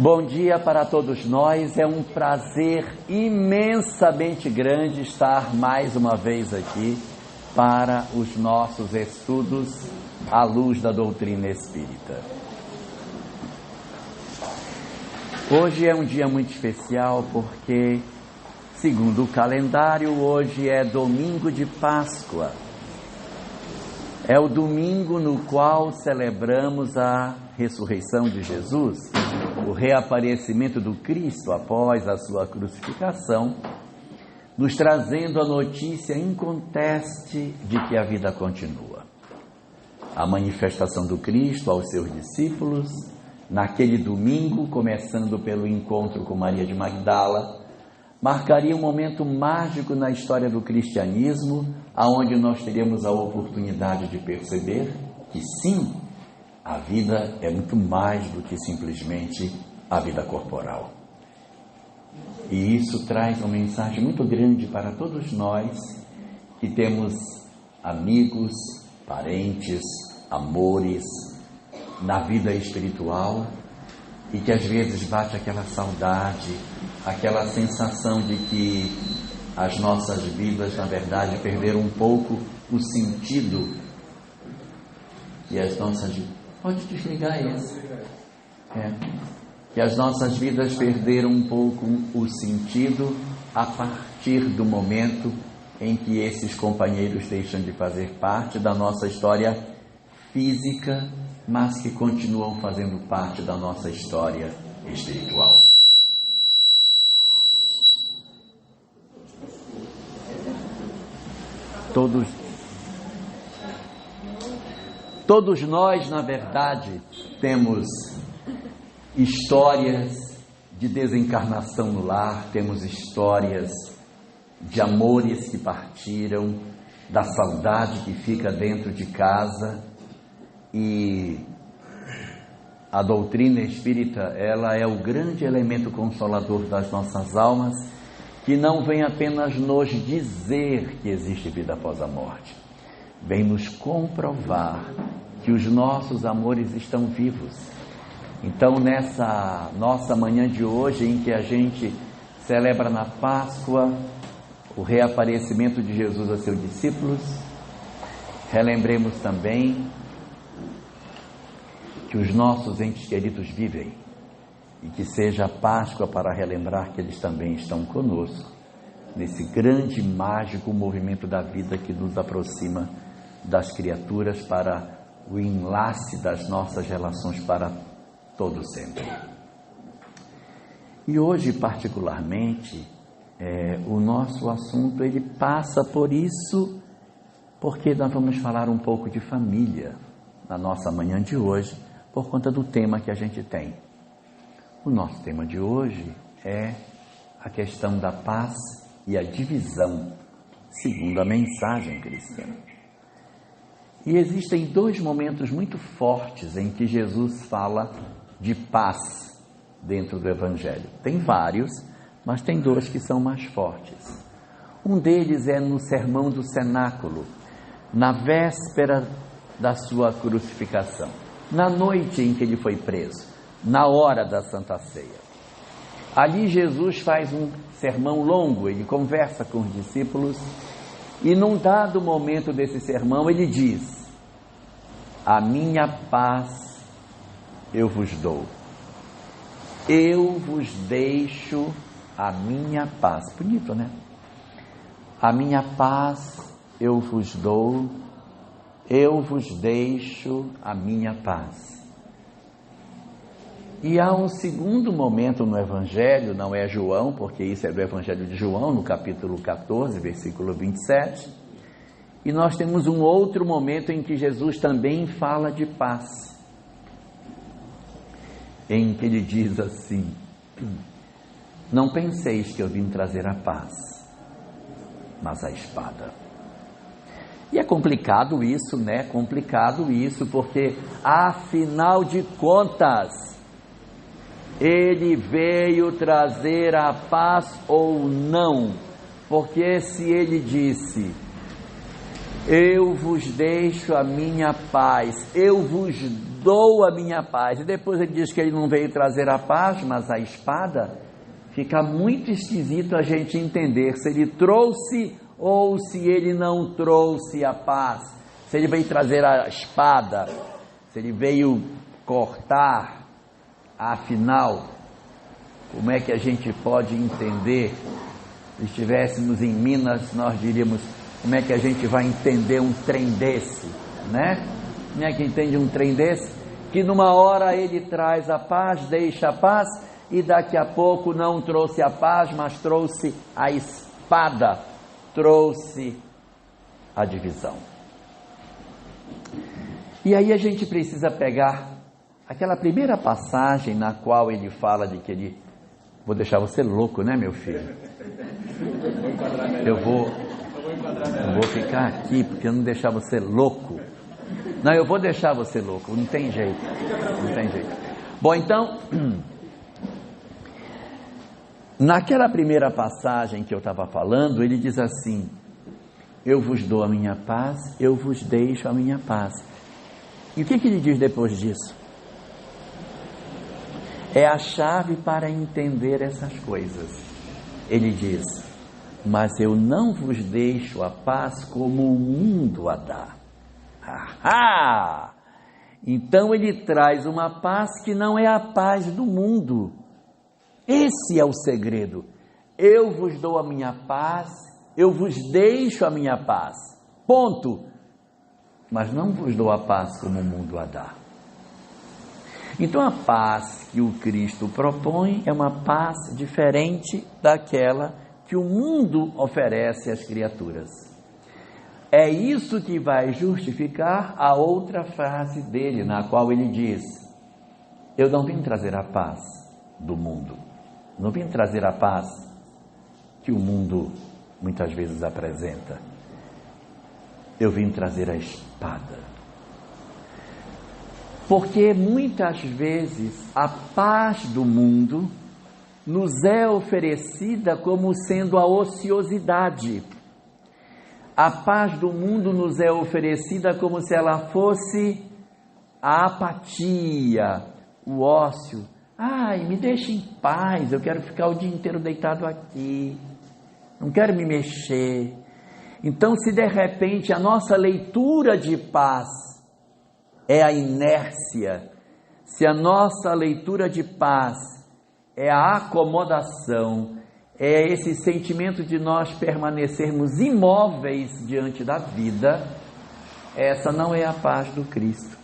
Bom dia para todos nós, é um prazer imensamente grande estar mais uma vez aqui para os nossos estudos à luz da doutrina espírita. Hoje é um dia muito especial porque, segundo o calendário, hoje é domingo de Páscoa. É o domingo no qual celebramos a ressurreição de Jesus, o reaparecimento do Cristo após a sua crucificação, nos trazendo a notícia inconteste de que a vida continua. A manifestação do Cristo aos seus discípulos, naquele domingo, começando pelo encontro com Maria de Magdala, marcaria um momento mágico na história do cristianismo, aonde nós teremos a oportunidade de perceber que sim, a vida é muito mais do que simplesmente a vida corporal. E isso traz uma mensagem muito grande para todos nós que temos amigos, parentes, amores na vida espiritual e que às vezes bate aquela saudade, aquela sensação de que as nossas vidas, na verdade, perderam um pouco o sentido que as nossas... Pode desligar isso. Que as nossas vidas perderam um pouco o sentido a partir do momento em que esses companheiros deixam de fazer parte da nossa história física, mas que continuam fazendo parte da nossa história espiritual. Todos nós, na verdade, temos histórias de desencarnação no lar, temos histórias de amores que partiram, da saudade que fica dentro de casa. E a doutrina espírita, ela é o grande elemento consolador das nossas almas, que não vem apenas nos dizer que existe vida após a morte, vem nos comprovar que os nossos amores estão vivos. Então, nessa nossa manhã de hoje, em que a gente celebra na Páscoa o reaparecimento de Jesus a seus discípulos, relembremos também que os nossos entes queridos vivem e que seja a Páscoa para relembrar que eles também estão conosco nesse grande, mágico movimento da vida que nos aproxima das criaturas para o enlace das nossas relações para todo sempre. E hoje, particularmente, o nosso assunto ele passa por isso, porque nós vamos falar um pouco de família na nossa manhã de hoje, por conta do tema que a gente tem. O nosso tema de hoje é a questão da paz e a divisão, segundo a mensagem cristã. E existem dois momentos muito fortes em que Jesus fala de paz dentro do Evangelho. Tem vários, mas tem dois que são mais fortes. Um deles é no Sermão do Cenáculo, na véspera da sua crucificação, na noite em que ele foi preso, na hora da Santa Ceia. Ali Jesus faz um sermão longo, ele conversa com os discípulos e num dado momento desse sermão ele diz: a minha paz eu vos dou, eu vos deixo a minha paz. Bonito, né? A minha paz eu vos dou, eu vos deixo a minha paz. E há um segundo momento no Evangelho, não é João, porque isso é do Evangelho de João, no capítulo 14, versículo 27. E nós temos um outro momento em que Jesus também fala de paz, em que ele diz assim: não penseis que eu vim trazer a paz, mas a espada. E é complicado isso, né? Complicado isso, porque afinal de contas, ele veio trazer a paz ou não? Porque se ele disse: eu vos deixo a minha paz, eu vos dou a minha paz. E depois ele diz que ele não veio trazer a paz, mas a espada. Fica muito esquisito a gente entender se ele trouxe ou se ele não trouxe a paz. Se ele veio trazer a espada, se ele veio cortar, afinal, como é que a gente pode entender? Se estivéssemos em Minas, nós diríamos, como é que a gente vai entender um trem desse, né? Como é que entende um trem desse? Que numa hora ele traz a paz, deixa a paz, e daqui a pouco não trouxe a paz, mas trouxe a espada, trouxe a divisão. E aí a gente precisa pegar aquela primeira passagem na qual ele fala de que ele... Vou deixar você louco, né, meu filho? Eu vou ficar aqui porque eu não deixar você louco. Não, eu vou deixar você louco, não tem jeito. Não tem jeito. Bom, então, naquela primeira passagem que eu estava falando, ele diz assim: eu vos dou a minha paz, eu vos deixo a minha paz. E o que ele diz depois disso? É a chave para entender essas coisas. Ele diz: mas eu não vos deixo a paz como o mundo a dá. Ahá! Então ele traz uma paz que não é a paz do mundo. Esse é o segredo. Eu vos dou a minha paz, eu vos deixo a minha paz. Ponto. Mas não vos dou a paz como o mundo a dá. Então a paz que o Cristo propõe é uma paz diferente daquela que o mundo oferece às criaturas. É isso que vai justificar a outra frase dele, na qual ele diz: eu não vim trazer a paz do mundo, não vim trazer a paz que o mundo muitas vezes apresenta, eu vim trazer a espada. Porque muitas vezes a paz do mundo nos é oferecida como sendo a ociosidade. A paz do mundo nos é oferecida como se ela fosse a apatia, o ócio. Ai, me deixe em paz, eu quero ficar o dia inteiro deitado aqui, não quero me mexer. Então, se de repente a nossa leitura de paz é a inércia, se a nossa leitura de paz é a acomodação, é esse sentimento de nós permanecermos imóveis diante da vida, essa não é a paz do Cristo.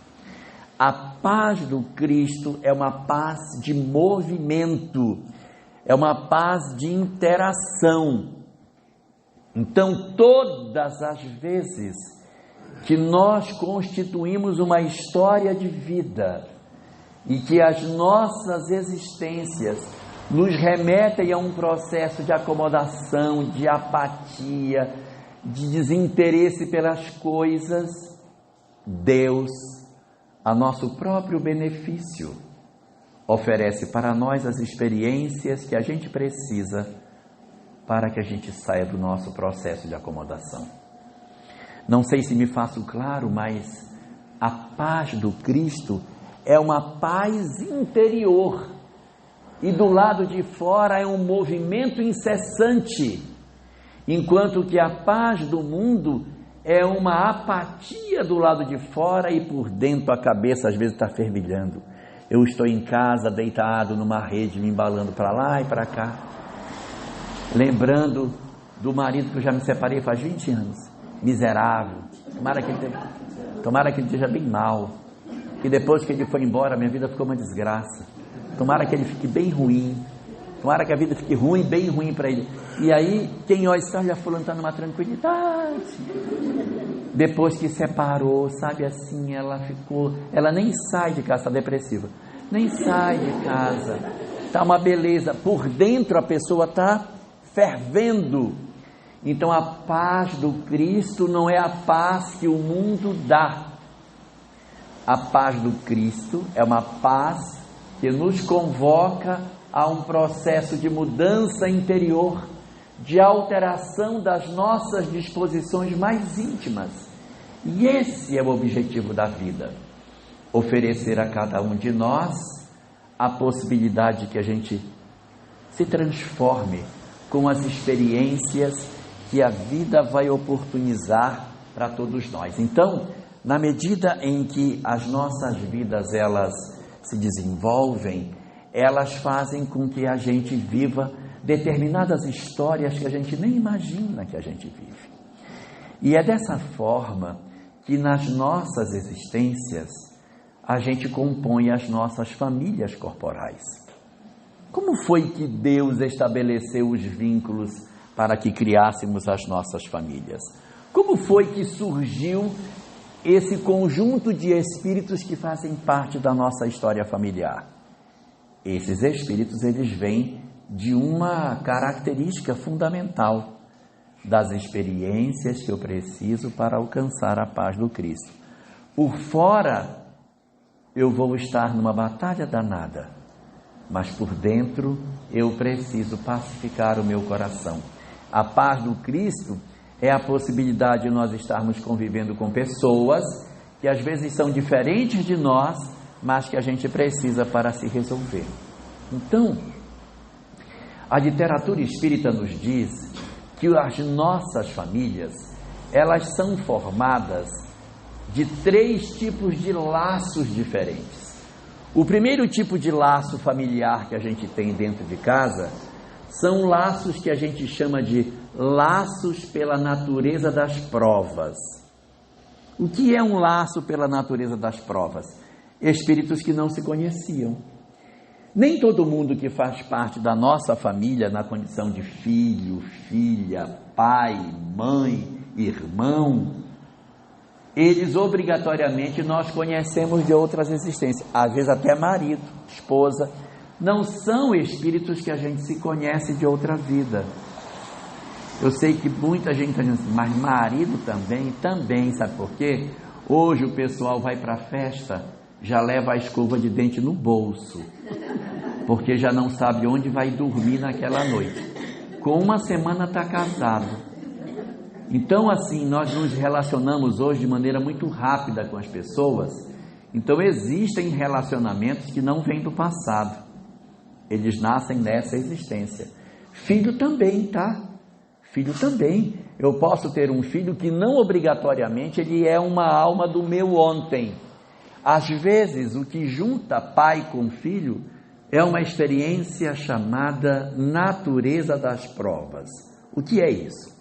A paz do Cristo é uma paz de movimento, é uma paz de interação. Então, todas as vezes que nós constituímos uma história de vida e que as nossas existências nos remetem a um processo de acomodação, de apatia, de desinteresse pelas coisas, Deus, a nosso próprio benefício, oferece para nós as experiências que a gente precisa para que a gente saia do nosso processo de acomodação. Não sei se me faço claro, mas a paz do Cristo é uma paz interior. E do lado de fora é um movimento incessante, enquanto que a paz do mundo é uma apatia do lado de fora e por dentro a cabeça às vezes está fervilhando. Eu estou em casa deitado numa rede, me embalando para lá e para cá, lembrando do marido que eu já me separei faz 20 anos, miserável, tomara que ele esteja bem mal, que depois que ele foi embora minha vida ficou uma desgraça. Tomara que ele fique bem ruim. Tomara que a vida fique ruim, bem ruim para ele. E aí, quem olha, olha, fulano está numa tranquilidade. Depois que separou, sabe assim, ela nem sai de casa, está depressiva. Nem sai de casa. Está uma beleza. Por dentro a pessoa está fervendo. Então a paz do Cristo não é a paz que o mundo dá. A paz do Cristo é uma paz que nos convoca a um processo de mudança interior, de alteração das nossas disposições mais íntimas. E esse é o objetivo da vida. oferecer a cada um de nós a possibilidade de que a gente se transforme com as experiências que a vida vai oportunizar para todos nós. Então, na medida em que as nossas vidas elas se desenvolvem, elas fazem com que a gente viva determinadas histórias que a gente nem imagina que a gente vive. E é dessa forma que nas nossas existências a gente compõe as nossas famílias corporais. Como foi que Deus estabeleceu os vínculos para que criássemos as nossas famílias? Como foi que surgiu esse conjunto de espíritos que fazem parte da nossa história familiar? Esses espíritos, eles vêm de uma característica fundamental das experiências que eu preciso para alcançar a paz do Cristo. Por fora, eu vou estar numa batalha danada, mas por dentro eu preciso pacificar o meu coração. A paz do Cristo é a possibilidade de nós estarmos convivendo com pessoas que às vezes são diferentes de nós, mas que a gente precisa para se resolver. Então, a literatura espírita nos diz que as nossas famílias, elas são formadas de 3 tipos de laços diferentes. O primeiro tipo de laço familiar que a gente tem dentro de casa são laços que a gente chama de laços pela natureza das provas. O que é um laço pela natureza das provas? Espíritos que não se conheciam. Nem todo mundo que faz parte da nossa família, na condição de filho, filha, pai, mãe, irmão, eles obrigatoriamente nós conhecemos de outras existências, às vezes até marido, esposa. Não são espíritos que a gente se conhece de outra vida. Eu sei que muita gente está dizendo assim, mas marido também, sabe por quê? Hoje o pessoal vai para a festa, já leva a escova de dente no bolso, porque já não sabe onde vai dormir naquela noite. Com uma semana está casado. Então, assim, nós nos relacionamos hoje de maneira muito rápida com as pessoas. Então, existem relacionamentos que não vêm do passado. Eles nascem nessa existência. Filho também, tá? Filho também. Eu posso ter um filho que não obrigatoriamente ele é uma alma do meu ontem. Às vezes, o que junta pai com filho é uma experiência chamada natureza das provas. O que é isso?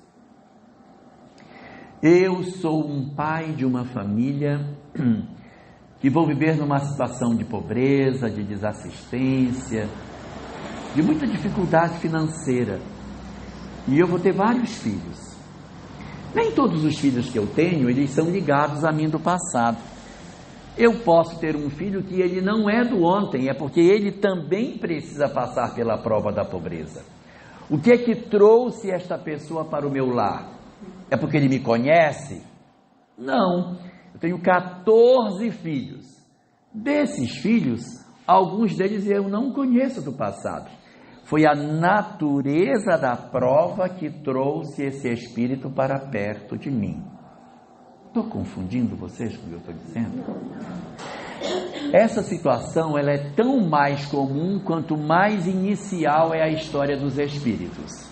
Eu sou um pai de uma família que vou viver numa situação de pobreza, de desassistência, de muita dificuldade financeira. E eu vou ter vários filhos. Nem todos os filhos que eu tenho, eles são ligados a mim do passado. Eu posso ter um filho que ele não é do ontem, é porque ele também precisa passar pela prova da pobreza. O que é que trouxe esta pessoa para o meu lar? É porque ele me conhece? Não. Eu tenho 14 filhos. Desses filhos, alguns deles eu não conheço do passado. Foi a natureza da prova que trouxe esse espírito para perto de mim. Estou confundindo vocês com o que eu estou dizendo? Essa situação ela é tão mais comum quanto mais inicial é a história dos espíritos.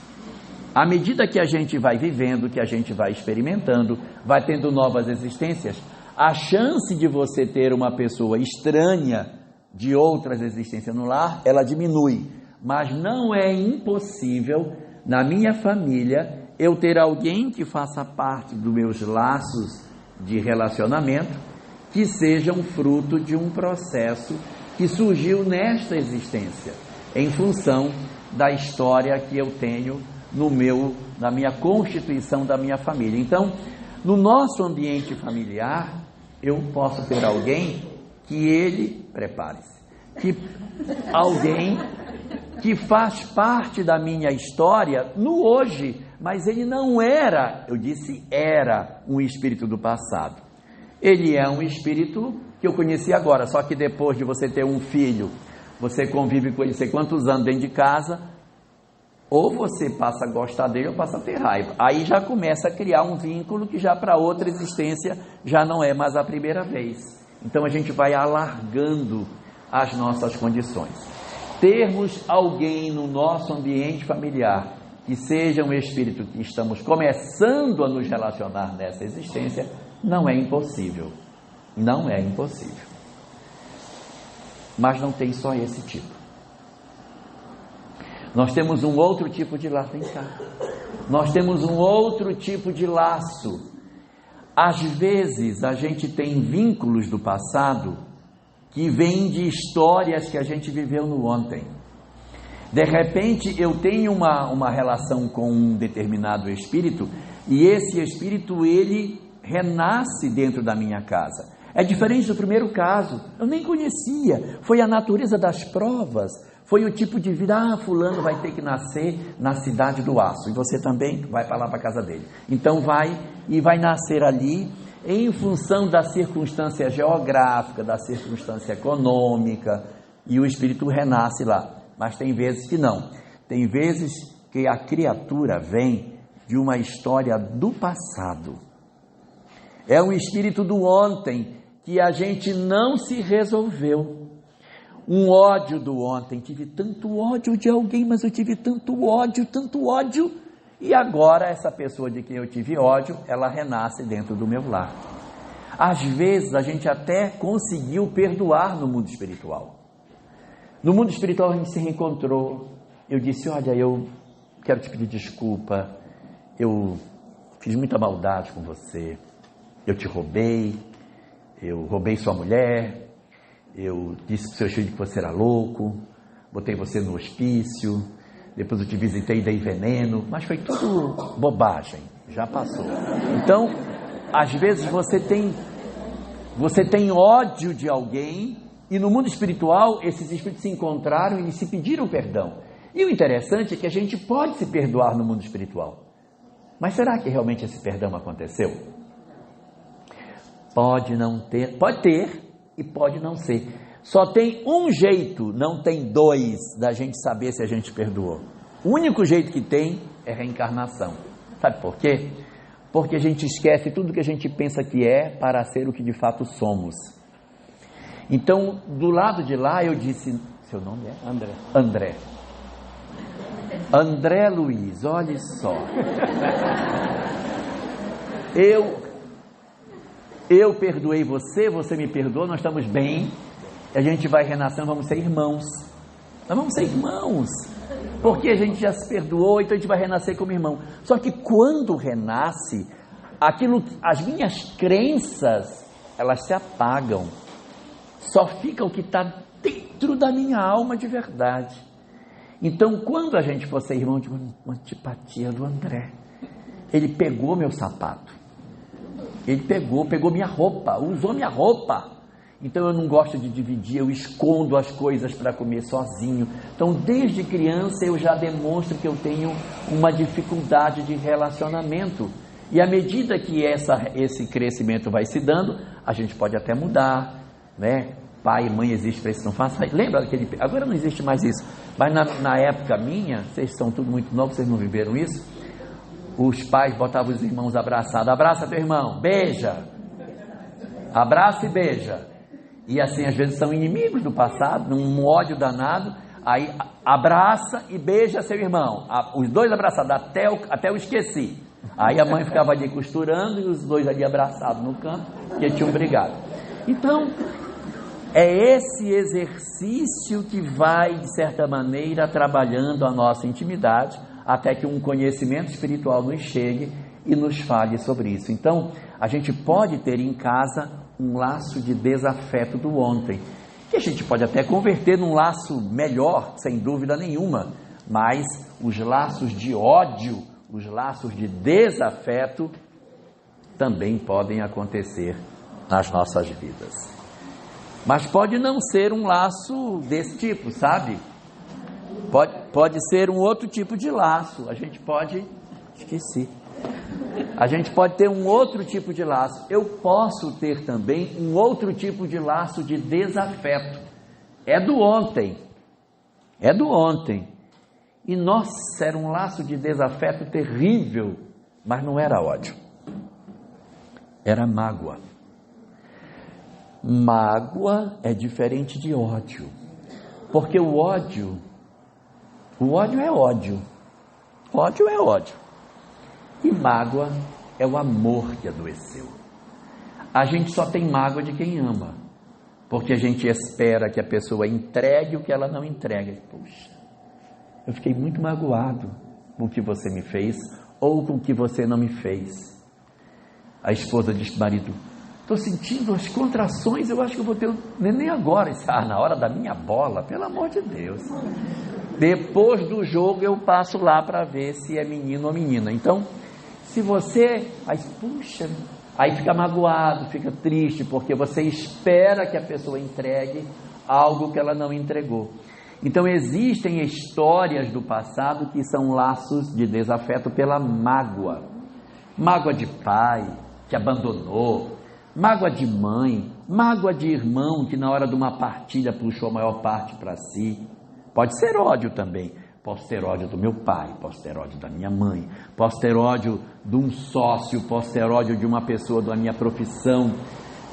À medida que a gente vai vivendo, que a gente vai experimentando, vai tendo novas existências, a chance de você ter uma pessoa estranha de outras existências no lar, ela diminui. Mas não é impossível, na minha família, eu ter alguém que faça parte dos meus laços de relacionamento, que sejam fruto de um processo que surgiu nesta existência, em função da história que eu tenho na minha constituição da minha família. Então, no nosso ambiente familiar, eu posso ter alguém que ele, prepare-se, que alguém que faz parte da minha história no hoje, mas ele não era, eu disse era, um espírito do passado. Ele é um espírito que eu conheci agora, só que depois de você ter um filho, você convive com ele sei quantos anos dentro de casa, ou você passa a gostar dele ou passa a ter raiva. Aí já começa a criar um vínculo que já para outra existência já não é mais a primeira vez. Então a gente vai alargando as nossas condições. Termos alguém no nosso ambiente familiar que seja um espírito que estamos começando a nos relacionar nessa existência, não é impossível. Não é impossível. Mas não tem só esse tipo. Nós temos um outro tipo de laço, vem cá. Nós temos um outro tipo de laço. Às vezes a gente tem vínculos do passado que vêm de histórias que a gente viveu no ontem. De repente eu tenho uma relação com um determinado espírito e esse espírito ele renasce dentro da minha casa. É diferente do primeiro caso, eu nem conhecia, foi a natureza das provas, foi o tipo de vida, fulano vai ter que nascer na cidade do Aço, e você também vai para lá para a casa dele. Então vai nascer ali, em função da circunstância geográfica, da circunstância econômica, e o espírito renasce lá. Mas tem vezes que não, tem vezes que a criatura vem de uma história do passado. É um espírito do ontem, que a gente não se resolveu. Um ódio do ontem, tive tanto ódio de alguém, mas eu tive tanto ódio, e agora essa pessoa de quem eu tive ódio, ela renasce dentro do meu lar. Às vezes a gente até conseguiu perdoar no mundo espiritual. No mundo espiritual a gente se reencontrou, eu disse, olha, eu quero te pedir desculpa, eu fiz muita maldade com você, eu te roubei, eu roubei sua mulher, eu disse para os seus filhos que você era louco, botei você no hospício, depois eu te visitei e dei veneno, mas foi tudo bobagem, já passou. Então, às vezes você tem ódio de alguém, e no mundo espiritual esses espíritos se encontraram e se pediram perdão. E o interessante é que a gente pode se perdoar no mundo espiritual. Mas será que realmente esse perdão aconteceu? Pode não ter, pode ter e pode não ser. Só tem um jeito, não tem dois, da gente saber se a gente perdoou. O único jeito que tem é reencarnação. Sabe por quê? Porque a gente esquece tudo que a gente pensa que é para ser o que de fato somos. Então, do lado de lá eu disse, seu nome é? André Luiz, olha só. Eu perdoei você, você me perdoou, nós estamos bem, a gente vai renascer, vamos ser irmãos. Nós vamos ser irmãos, porque a gente já se perdoou, então a gente vai renascer como irmão. Só que quando renasce, as minhas crenças, elas se apagam. Só fica o que está dentro da minha alma de verdade. Então, quando a gente for ser irmão, eu digo, uma antipatia do André. Ele pegou meu sapato. Ele pegou minha roupa, usou minha roupa. Então eu não gosto de dividir, eu escondo as coisas para comer sozinho. Então desde criança eu já demonstro que eu tenho uma dificuldade de relacionamento. E à medida que esse crescimento vai se dando, a gente pode até mudar, né? Pai e mãe existe para isso, não faça. Lembra daquele... Agora não existe mais isso. Mas na época minha, vocês são tudo muito novos, vocês não viveram isso? Os pais botavam os irmãos abraçados. Abraça teu irmão, beija. Abraça e beija. E assim, às vezes são inimigos do passado, num ódio danado. Aí abraça e beija seu irmão. Os dois abraçados, até eu esqueci. Aí a mãe ficava ali costurando e os dois ali abraçados no canto, porque tinham brigado. Então, é esse exercício que vai, de certa maneira, trabalhando a nossa intimidade, até que um conhecimento espiritual nos chegue e nos fale sobre isso. Então, a gente pode ter em casa um laço de desafeto do ontem, que a gente pode até converter num laço melhor, sem dúvida nenhuma, mas os laços de ódio, os laços de desafeto, também podem acontecer nas nossas vidas. Mas pode não ser um laço desse tipo, sabe? Pode ser um outro tipo de laço. A gente pode... Esqueci. A gente pode ter um outro tipo de laço. Eu posso ter também um outro tipo de laço de desafeto. É do ontem. É do ontem. E nossa, era um laço de desafeto terrível. Mas não era ódio. Era mágoa. Mágoa é diferente de ódio, porque o ódio é ódio, ódio é ódio, e mágoa é o amor que adoeceu. A gente só tem mágoa de quem ama, porque a gente espera que a pessoa entregue o que ela não entrega. Puxa, eu fiquei muito magoado com o que você me fez, ou com o que você não me fez. A esposa diz para o marido: estou sentindo as contrações, eu acho que eu vou ter um neném agora. Na hora da minha bola, pelo amor de Deus. Depois do jogo eu passo lá para ver se é menino ou menina. Então, se você, puxa, aí fica magoado, fica triste, porque você espera que a pessoa entregue algo que ela não entregou. Então existem histórias do passado que são laços de desafeto pela mágoa. Mágoa de pai que abandonou, mágoa de mãe, mágoa de irmão que na hora de uma partilha puxou a maior parte para si. Pode ser ódio também. Posso ter ódio do meu pai, posso ter ódio da minha mãe, posso ter ódio de um sócio, posso ter ódio de uma pessoa da minha profissão,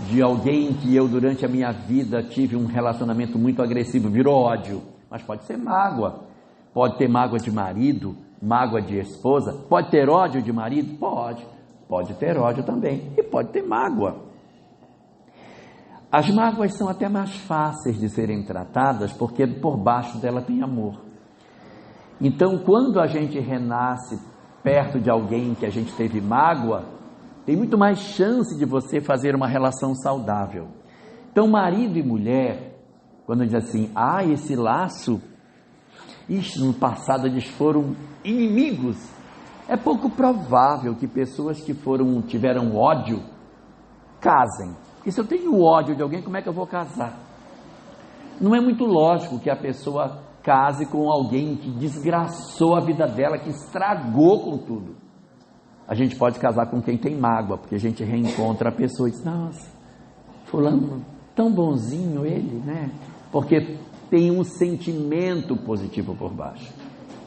de alguém que eu durante a minha vida tive um relacionamento muito agressivo, virou ódio. Mas pode ser mágoa. Pode ter mágoa de marido, mágoa de esposa. Pode ter ódio de marido? Pode ter ódio também. E pode ter mágoa. As mágoas são até mais fáceis de serem tratadas, porque por baixo dela tem amor. Então, quando a gente renasce perto de alguém que a gente teve mágoa, tem muito mais chance de você fazer uma relação saudável. Então, marido e mulher, quando diz assim, esse laço, no passado eles foram inimigos, é pouco provável que pessoas que tiveram ódio, casem. E se eu tenho ódio de alguém, como é que eu vou casar? Não é muito lógico que a pessoa case com alguém que desgraçou a vida dela, que estragou com tudo. A gente pode casar com quem tem mágoa, porque a gente reencontra a pessoa e diz, nossa, fulano, tão bonzinho ele, né? Porque tem um sentimento positivo por baixo.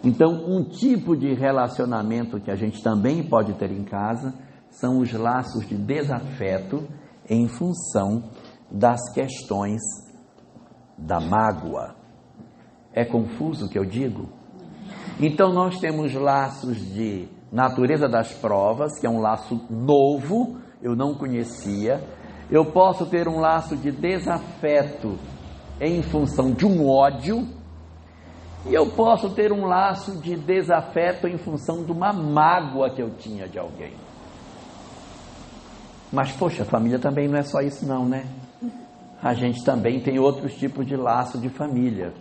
Então, um tipo de relacionamento que a gente também pode ter em casa são os laços de desafeto em função das questões da mágoa. É confuso o que eu digo? Então nós temos laços de natureza das provas, que é um laço novo, eu não conhecia. Eu posso ter um laço de desafeto em função de um ódio, e eu posso ter um laço de desafeto em função de uma mágoa que eu tinha de alguém. Mas, poxa, a família também não é só isso não, né? A gente também tem outros tipos de laço de família.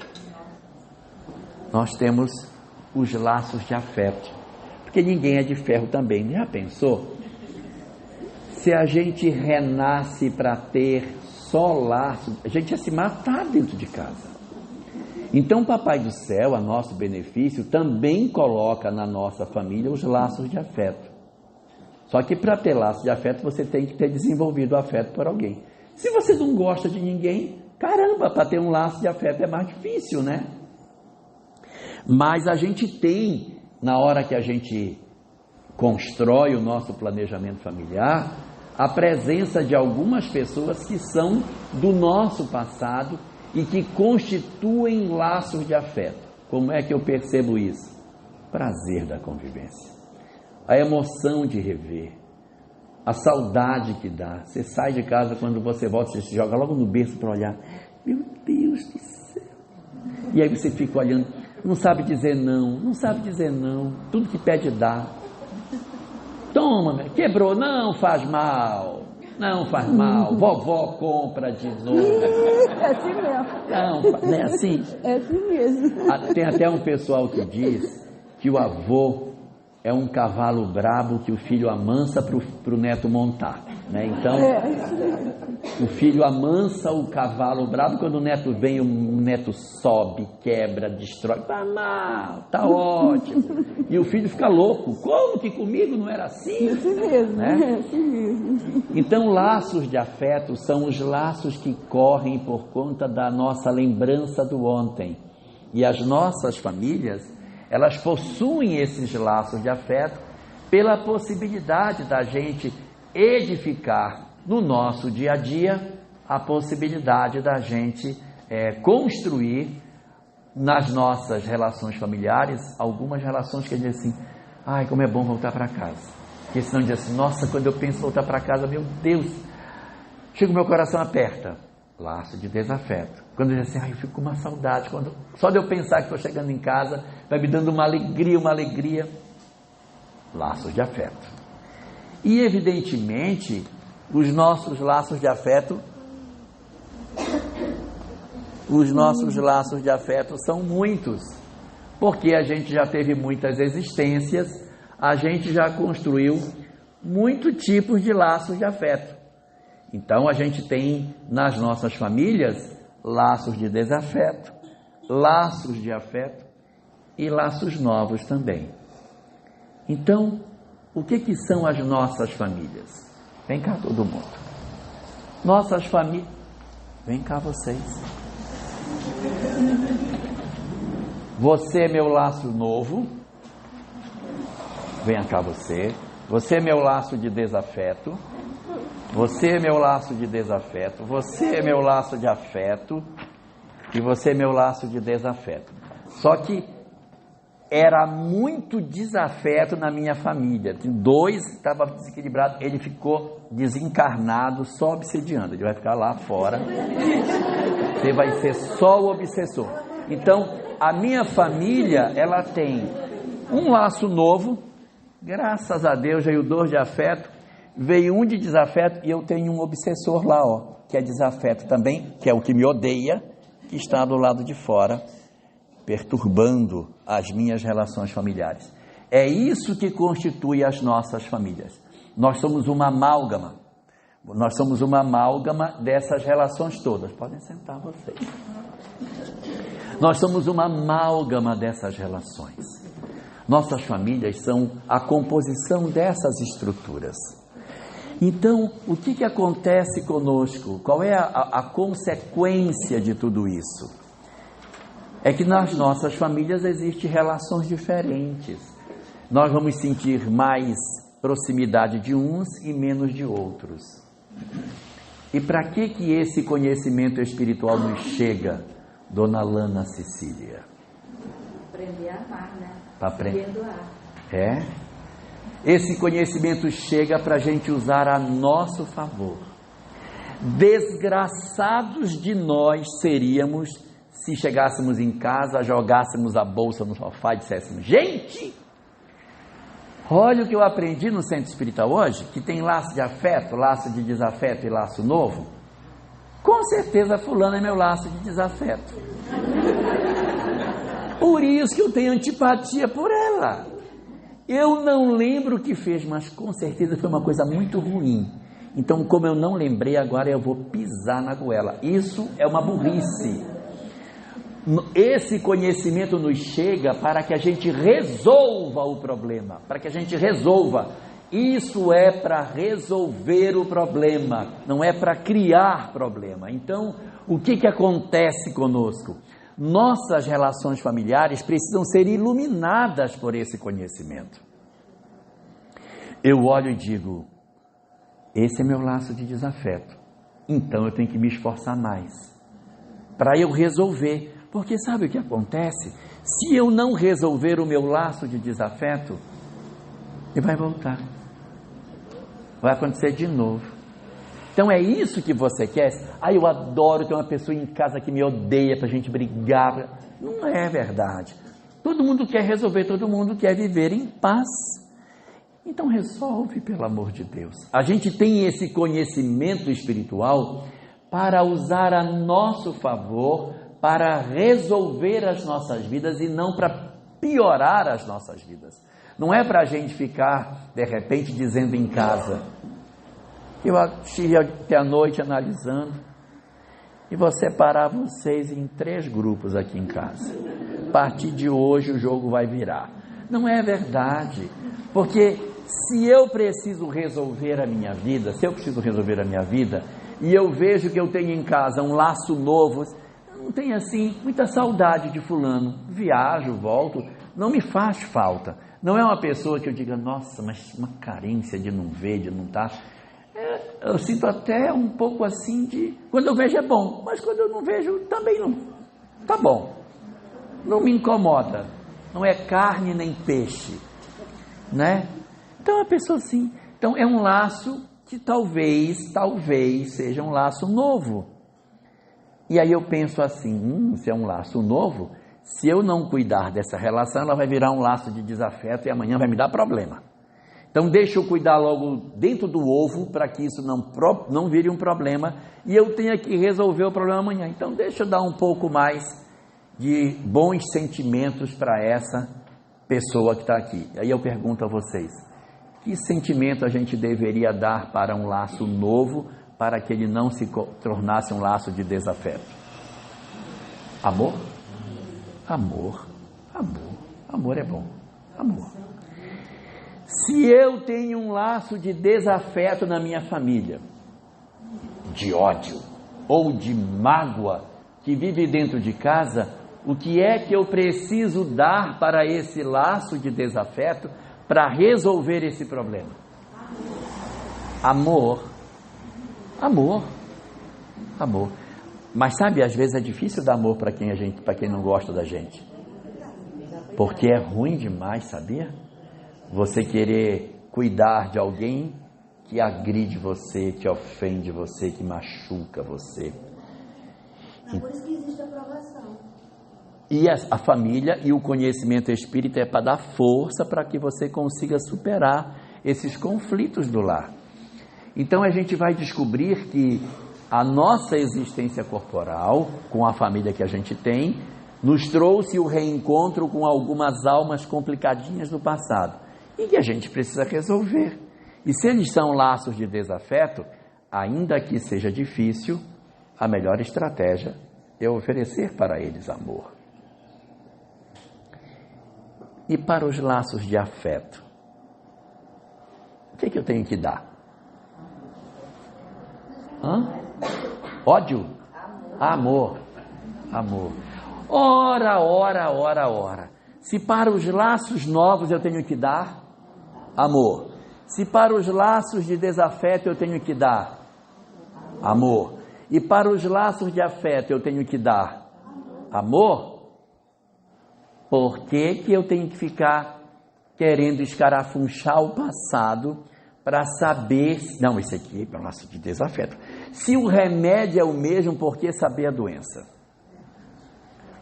Nós temos os laços de afeto, porque ninguém é de ferro também. Já pensou? Se a gente renasce para ter só laço, a gente ia se matar dentro de casa. Então o Papai do Céu, a nosso benefício, também coloca na nossa família os laços de afeto. Só que para ter laço de afeto, você tem que ter desenvolvido o afeto por alguém. Se você não gosta de ninguém, caramba, para ter um laço de afeto é mais difícil, né? Mas a gente tem, na hora que a gente constrói o nosso planejamento familiar, a presença de algumas pessoas que são do nosso passado e que constituem laços de afeto. Como é que eu percebo isso? Prazer da convivência, a emoção de rever, a saudade que dá. Você sai de casa, quando você volta, você se joga logo no berço para olhar. Meu Deus do céu! E aí você fica olhando, não sabe dizer não, tudo que pede dá. Toma, quebrou, não faz mal, vovó compra de novo. É assim mesmo. Não é assim? É assim mesmo. Tem até um pessoal que diz que o avô é um cavalo brabo que o filho amansa para o neto montar, né? Então, o filho amansa o cavalo brabo, quando o neto vem, o neto sobe, quebra, destrói, tá mal, tá ótimo. E o filho fica louco, como que comigo não era assim? É assim mesmo, né? É assim mesmo. Então, laços de afeto são os laços que correm por conta da nossa lembrança do ontem. E as nossas famílias, elas possuem esses laços de afeto pela possibilidade da gente edificar no nosso dia a dia a possibilidade da gente construir nas nossas relações familiares algumas relações que dizem assim, ai, como é bom voltar para casa. Porque senão diz assim, nossa, quando eu penso em voltar para casa, meu Deus, chega o meu coração aperta. Laço de desafeto. Quando eu diz assim, ai, eu fico com uma saudade, só de eu pensar que estou chegando em casa, vai me dando uma alegria. Laços de afeto. E evidentemente, os nossos laços de afeto são muitos, porque a gente já teve muitas existências, a gente já construiu muitos tipos de laços de afeto. Então a gente tem nas nossas famílias laços de desafeto, laços de afeto e laços novos também. Então, o que são as nossas famílias? Vem cá todo mundo. Nossas famílias. Vem cá vocês. Você é meu laço novo. Venha cá você. Você é meu laço de desafeto. Você é meu laço de desafeto. Você é meu laço de afeto. E você é meu laço de desafeto. Só que era muito desafeto na minha família. Dois estavam desequilibrados. Ele ficou desencarnado, só obsediando. Ele vai ficar lá fora. Você vai ser só o obsessor. Então, a minha família, ela tem um laço novo. Graças a Deus, veio dois de afeto. Veio um de desafeto e eu tenho um obsessor lá, ó, que é desafeto também, que é o que me odeia, que está do lado de fora, perturbando as minhas relações familiares. É isso que constitui as nossas famílias. Nós somos uma amálgama. Nós somos uma amálgama dessas relações todas. Podem sentar vocês. Nós somos uma amálgama dessas relações. Nossas famílias são a composição dessas estruturas. Então, o que acontece conosco? Qual é a consequência de tudo isso? É que nas nossas famílias existem relações diferentes. Nós vamos sentir mais proximidade de uns e menos de outros. E para que esse conhecimento espiritual nos chega, Dona Lana Cecília? Aprender a amar, né? Para aprender. Esse conhecimento chega para a gente usar a nosso favor. Desgraçados de nós seríamos se chegássemos em casa, jogássemos a bolsa no sofá e disséssemos, gente, olha o que eu aprendi no centro espírita hoje, que tem laço de afeto, laço de desafeto e laço novo. Com certeza fulano é meu laço de desafeto. Por isso que eu tenho antipatia por ela. Eu não lembro o que fez, mas com certeza foi uma coisa muito ruim. Então, como eu não lembrei, agora eu vou pisar na goela. Isso é uma burrice. Esse conhecimento nos chega para que a gente resolva o problema, para que a gente resolva. Isso é para resolver o problema, não é para criar problema. Então, o que acontece conosco? Nossas relações familiares precisam ser iluminadas por esse conhecimento. Eu olho e digo, esse é meu laço de desafeto, então eu tenho que me esforçar mais para eu resolver, porque sabe o que acontece? Se eu não resolver o meu laço de desafeto, ele vai voltar, vai acontecer de novo. Então é isso que você quer? Eu adoro ter uma pessoa em casa que me odeia para a gente brigar. Não é verdade. Todo mundo quer resolver, todo mundo quer viver em paz. Então resolve, pelo amor de Deus. A gente tem esse conhecimento espiritual para usar a nosso favor, para resolver as nossas vidas e não para piorar as nossas vidas. Não é para a gente ficar, de repente, dizendo em casa... Eu estive até a noite analisando e vou separar vocês em 3 grupos aqui em casa. A partir de hoje o jogo vai virar. Não é verdade, porque se eu preciso resolver a minha vida, e eu vejo que eu tenho em casa um laço novo, eu não tenho assim muita saudade de fulano, viajo, volto, não me faz falta. Não é uma pessoa que eu diga, nossa, mas uma carência de não ver, de não estar... Eu sinto até um pouco assim de... Quando eu vejo é bom, mas quando eu não vejo também não. Tá bom. Não me incomoda. Não é carne nem peixe, né? Então a pessoa assim... Então é um laço que talvez seja um laço novo. E aí eu penso assim, se é um laço novo, se eu não cuidar dessa relação, ela vai virar um laço de desafeto e amanhã vai me dar problema. Então deixa eu cuidar logo dentro do ovo para que isso não vire um problema e eu tenha que resolver o problema amanhã. Então deixa eu dar um pouco mais de bons sentimentos para essa pessoa que está aqui. Aí eu pergunto a vocês, que sentimento a gente deveria dar para um laço novo, para que ele não se tornasse um laço de desafeto? Amor? Amor. Amor. Amor é bom. Amor. Se eu tenho um laço de desafeto na minha família, de ódio ou de mágoa que vive dentro de casa, o que é que eu preciso dar para esse laço de desafeto para resolver esse problema? Amor. Amor. Amor. Mas sabe, às vezes é difícil dar amor para quem não gosta da gente. Porque é ruim demais, sabia? Você querer cuidar de alguém que agride você, que ofende você, que machuca você. É por isso que existe a aprovação. E a família e o conhecimento espírita é para dar força para que você consiga superar esses conflitos do lar. Então a gente vai descobrir que a nossa existência corporal, com a família que a gente tem, nos trouxe o reencontro com algumas almas complicadinhas do passado e que a gente precisa resolver. E se eles são laços de desafeto, ainda que seja difícil, a melhor estratégia é oferecer para eles amor. E para os laços de afeto, o que eu tenho que dar? Ódio? Amor. Amor. Ora. Se para os laços novos eu tenho que dar amor. Se para os laços de desafeto eu tenho que dar amor. E para os laços de afeto eu tenho que dar amor. Por que eu tenho que ficar querendo escarafunchar o passado para saber... Não, esse aqui é um laço de desafeto. Se o remédio é o mesmo, por que saber a doença?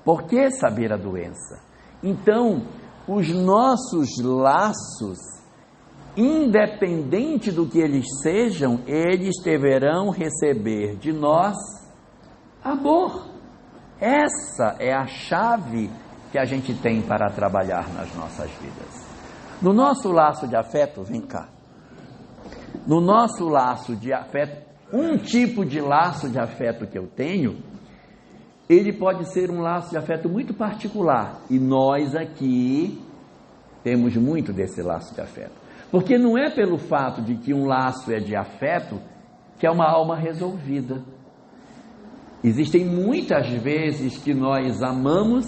Por que saber a doença? Então, os nossos laços, independente do que eles sejam, eles deverão receber de nós amor. Essa é a chave que a gente tem para trabalhar nas nossas vidas. No nosso laço de afeto, vem cá. No nosso laço de afeto, um tipo de laço de afeto que eu tenho, ele pode ser um laço de afeto muito particular. E nós aqui temos muito desse laço de afeto. Porque não é pelo fato de que um laço é de afeto que é uma alma resolvida. Existem muitas vezes que nós amamos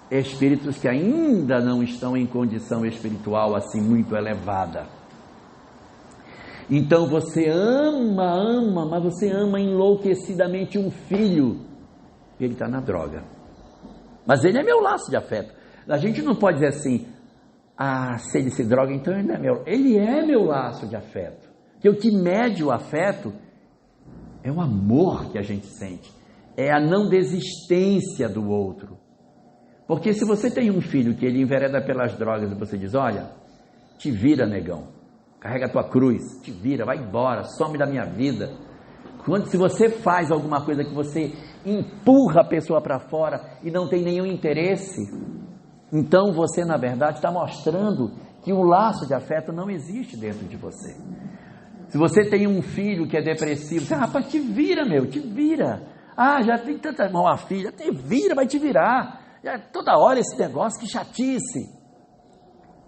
espíritos que ainda não estão em condição espiritual assim muito elevada. Então você ama, mas você ama enlouquecidamente um filho. Ele está na droga. Mas ele é meu laço de afeto. A gente não pode dizer assim, se ele se droga, então ele não é meu. Ele é meu laço de afeto. Porque o que mede o afeto é o amor que a gente sente. É a não desistência do outro. Porque se você tem um filho que ele envereda pelas drogas e você diz, olha, te vira, negão, carrega a tua cruz, te vira, vai embora, some da minha vida. Se você faz alguma coisa que você empurra a pessoa para fora e não tem nenhum interesse, então você na verdade está mostrando que o laço de afeto não existe dentro de você. Se você tem um filho que é depressivo, você, rapaz, te vira, te vira. Já tem tanta irmã, uma filha, te vira, vai te virar. Toda hora esse negócio, que chatice.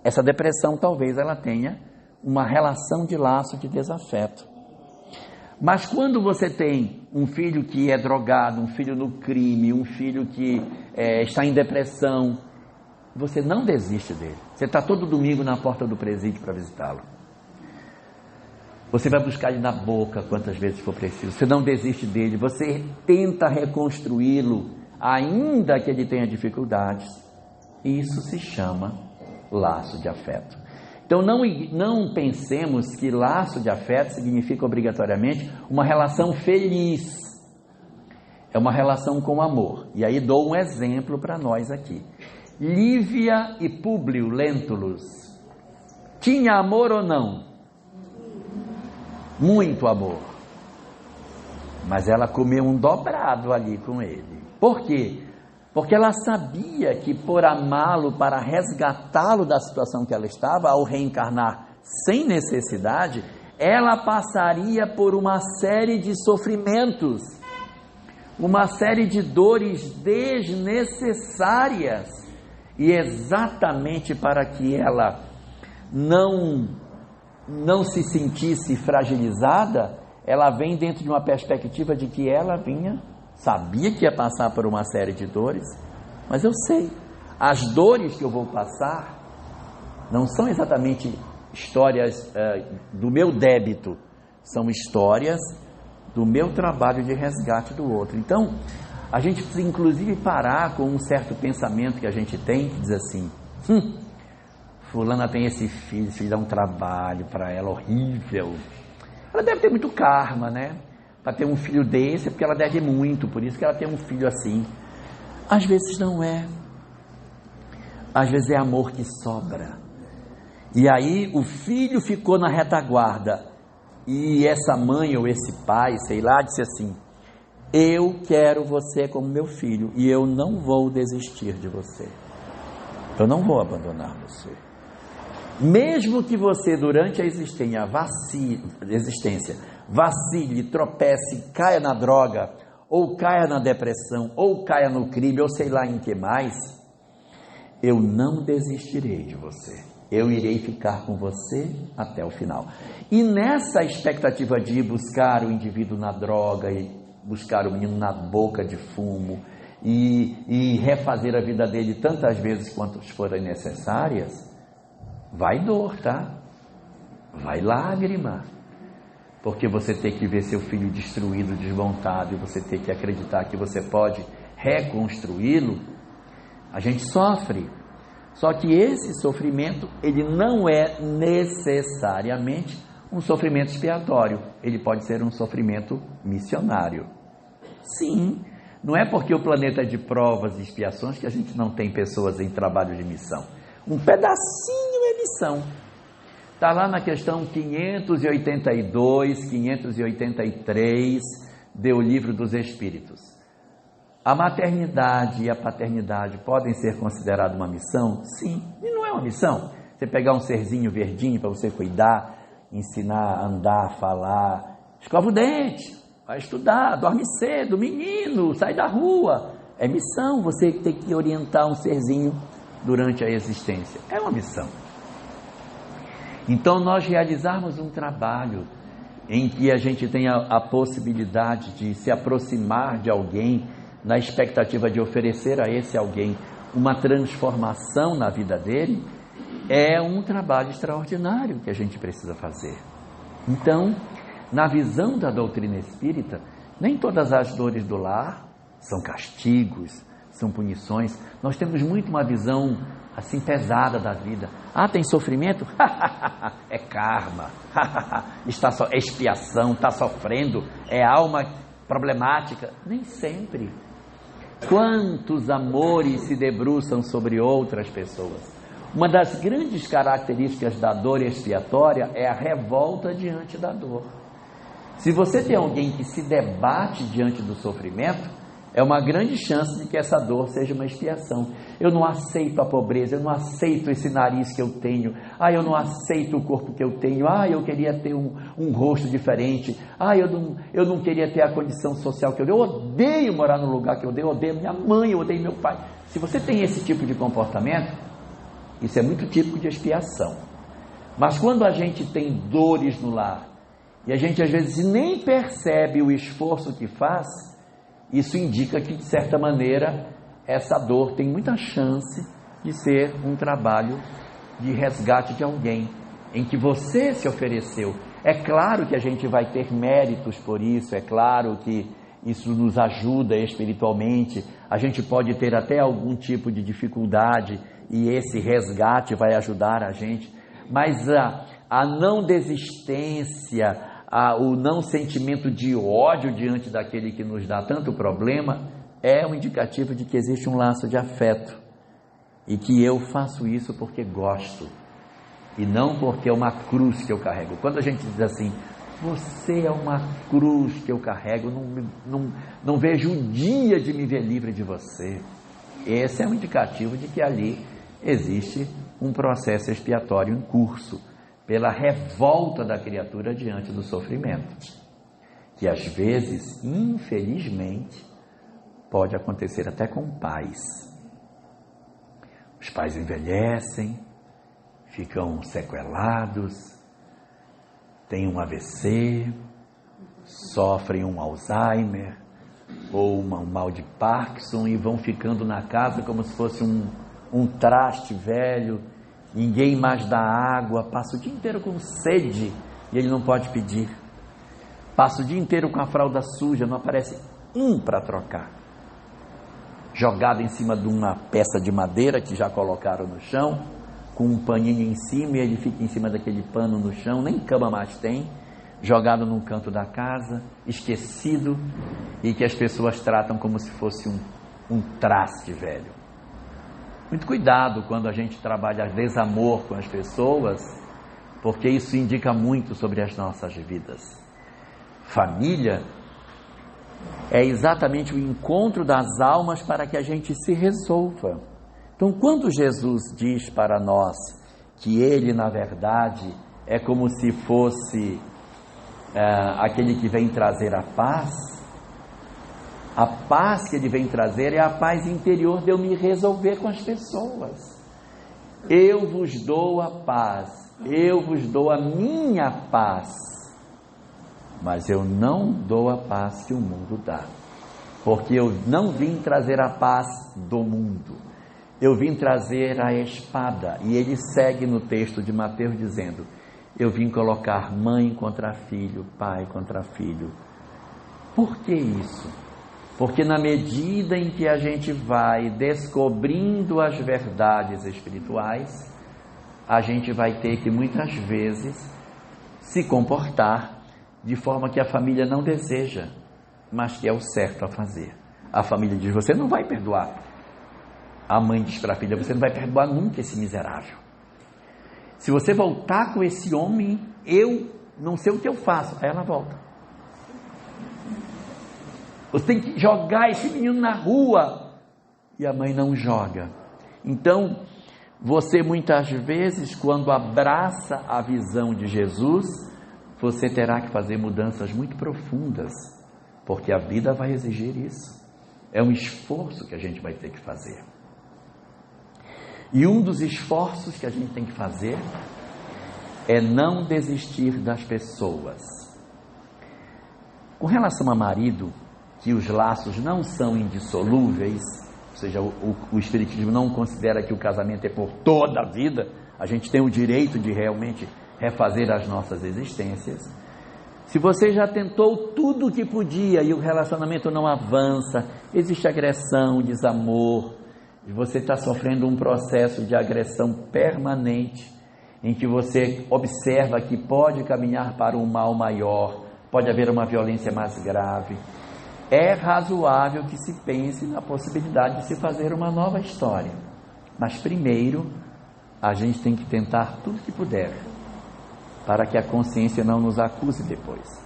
Essa depressão talvez ela tenha uma relação de laço de desafeto. Mas quando você tem um filho que é drogado, um filho no crime, um filho que está em depressão, você não desiste dele. Você está todo domingo na porta do presídio para visitá-lo. Você vai buscar ele na boca quantas vezes for preciso. Você não desiste dele. Você tenta reconstruí-lo, ainda que ele tenha dificuldades. Isso se chama laço de afeto. Então não pensemos que laço de afeto significa obrigatoriamente uma relação feliz. É uma relação com amor. E aí dou um exemplo para nós aqui. Lívia e Públio Lentulus. Tinha amor ou não? Muito amor. Mas ela comeu um dobrado ali com ele. Por quê? Porque ela sabia que por amá-lo, para resgatá-lo da situação que ela estava, ao reencarnar sem necessidade, ela passaria por uma série de sofrimentos, uma série de dores desnecessárias. E exatamente para que ela não se sentisse fragilizada, ela vem dentro de uma perspectiva de que ela sabia que ia passar por uma série de dores, mas eu sei, as dores que eu vou passar não são exatamente histórias do meu débito, são histórias do meu trabalho de resgate do outro. Então, a gente precisa inclusive parar com um certo pensamento que a gente tem, que diz assim, fulana tem esse filho dá um trabalho para ela horrível, ela deve ter muito karma, né? Para ter um filho desse, é porque ela deve muito, por isso que ela tem um filho assim. Às vezes não é. Às vezes é amor que sobra. E aí o filho ficou na retaguarda, e essa mãe ou esse pai, sei lá, disse assim, eu quero você como meu filho, e eu não vou desistir de você. Eu não vou abandonar você. Mesmo que você durante a existência vacile, tropece, caia na droga, ou caia na depressão, ou caia no crime, ou sei lá em que mais, eu não desistirei de você. Eu irei ficar com você até o final. E nessa expectativa de ir buscar o indivíduo na droga, e buscar o menino na boca de fumo, e refazer a vida dele tantas vezes quantas forem necessárias, vai dor, tá? Vai lágrima. Porque você tem que ver seu filho destruído, desmontado, e você tem que acreditar que você pode reconstruí-lo, a gente sofre. Só que esse sofrimento, ele não é necessariamente um sofrimento expiatório, ele pode ser um sofrimento missionário. Sim, não é porque o planeta é de provas e expiações que a gente não tem pessoas em trabalho de missão. Um pedacinho é missão. Está lá na questão 582, 583 do Livro dos Espíritos. A maternidade e a paternidade podem ser consideradas uma missão? Sim. E não é uma missão? Você pegar um serzinho verdinho para você cuidar, ensinar a andar, falar, escova o dente, vai estudar, dorme cedo, menino, sai da rua. É missão, você tem que orientar um serzinho durante a existência. É uma missão. Então, nós realizarmos um trabalho em que a gente tenha a possibilidade de se aproximar de alguém, na expectativa de oferecer a esse alguém uma transformação na vida dele, é um trabalho extraordinário que a gente precisa fazer. Então, na visão da doutrina espírita, nem todas as dores do lar são castigos, são punições. Nós temos muito uma visão assim pesada da vida. Ah, tem sofrimento? É karma. É expiação, está sofrendo, é alma problemática. Nem sempre. Quantos amores se debruçam sobre outras pessoas? Uma das grandes características da dor expiatória é a revolta diante da dor. Se você tem alguém que se debate diante do sofrimento, é uma grande chance de que essa dor seja uma expiação. Eu não aceito a pobreza, eu não aceito esse nariz que eu tenho, eu não aceito o corpo que eu tenho, eu queria ter um rosto diferente, eu não queria ter a condição social que eu odeio morar no lugar que eu odeio minha mãe, eu odeio meu pai. Se você tem esse tipo de comportamento, isso é muito típico de expiação. Mas quando a gente tem dores no lar, e a gente às vezes nem percebe o esforço que faz, isso indica que, de certa maneira, essa dor tem muita chance de ser um trabalho de resgate de alguém, em que você se ofereceu. É claro que a gente vai ter méritos por isso, é claro que isso nos ajuda espiritualmente, a gente pode ter até algum tipo de dificuldade e esse resgate vai ajudar a gente, mas a não desistência, o não sentimento de ódio diante daquele que nos dá tanto problema, é um indicativo de que existe um laço de afeto e que eu faço isso porque gosto e não porque é uma cruz que eu carrego. Quando a gente diz assim, você é uma cruz que eu carrego, não vejo o dia de me ver livre de você. Esse é um indicativo de que ali existe um processo expiatório em curso, pela revolta da criatura diante do sofrimento, que às vezes, infelizmente, pode acontecer até com pais. Os pais envelhecem, ficam sequelados, têm um AVC, sofrem um Alzheimer ou um mal de Parkinson e vão ficando na casa como se fosse um traste velho, ninguém mais dá água, passa o dia inteiro com sede e ele não pode pedir, passa o dia inteiro com a fralda suja, não aparece um para trocar, jogado em cima de uma peça de madeira que já colocaram no chão, com um paninho em cima, e ele fica em cima daquele pano no chão, nem cama mais tem, jogado num canto da casa, esquecido, e que as pessoas tratam como se fosse um traste velho. Muito cuidado quando a gente trabalha desamor com as pessoas, porque isso indica muito sobre as nossas vidas. Família é exatamente o encontro das almas para que a gente se resolva. Então, quando Jesus diz para nós que Ele, na verdade, é como se fosse aquele que vem trazer a paz que Ele vem trazer é a paz interior de eu me resolver com as pessoas. Eu vos dou a paz, eu vos dou a minha paz, mas eu não dou a paz que o mundo dá, porque eu não vim trazer a paz do mundo, eu vim trazer a espada. E ele segue no texto de Mateus dizendo, eu vim colocar mãe contra filho, pai contra filho. Por que isso? Porque na medida em que a gente vai descobrindo as verdades espirituais, a gente vai ter que muitas vezes se comportar de forma que a família não deseja, mas que é o certo a fazer. A família diz, você não vai perdoar. A mãe diz para a filha, você não vai perdoar nunca esse miserável. Se você voltar com esse homem, eu não sei o que eu faço. Aí ela volta. Você tem que jogar esse menino na rua. E a mãe não joga. Então, você muitas vezes, quando abraça a visão de Jesus, você terá que fazer mudanças muito profundas, porque a vida vai exigir isso. É um esforço que a gente vai ter que fazer. E um dos esforços que a gente tem que fazer é não desistir das pessoas. Com relação a marido, que os laços não são indissolúveis, ou seja, o Espiritismo não considera que o casamento é por toda a vida, a gente tem o direito de realmente refazer as nossas existências. Se você já tentou tudo o que podia e o relacionamento não avança, existe agressão, desamor, e você está sofrendo um processo de agressão permanente, em que você observa que pode caminhar para um mal maior, pode haver uma violência mais grave, é razoável que se pense na possibilidade de se fazer uma nova história. Mas primeiro, a gente tem que tentar tudo que puder, para que a consciência não nos acuse depois.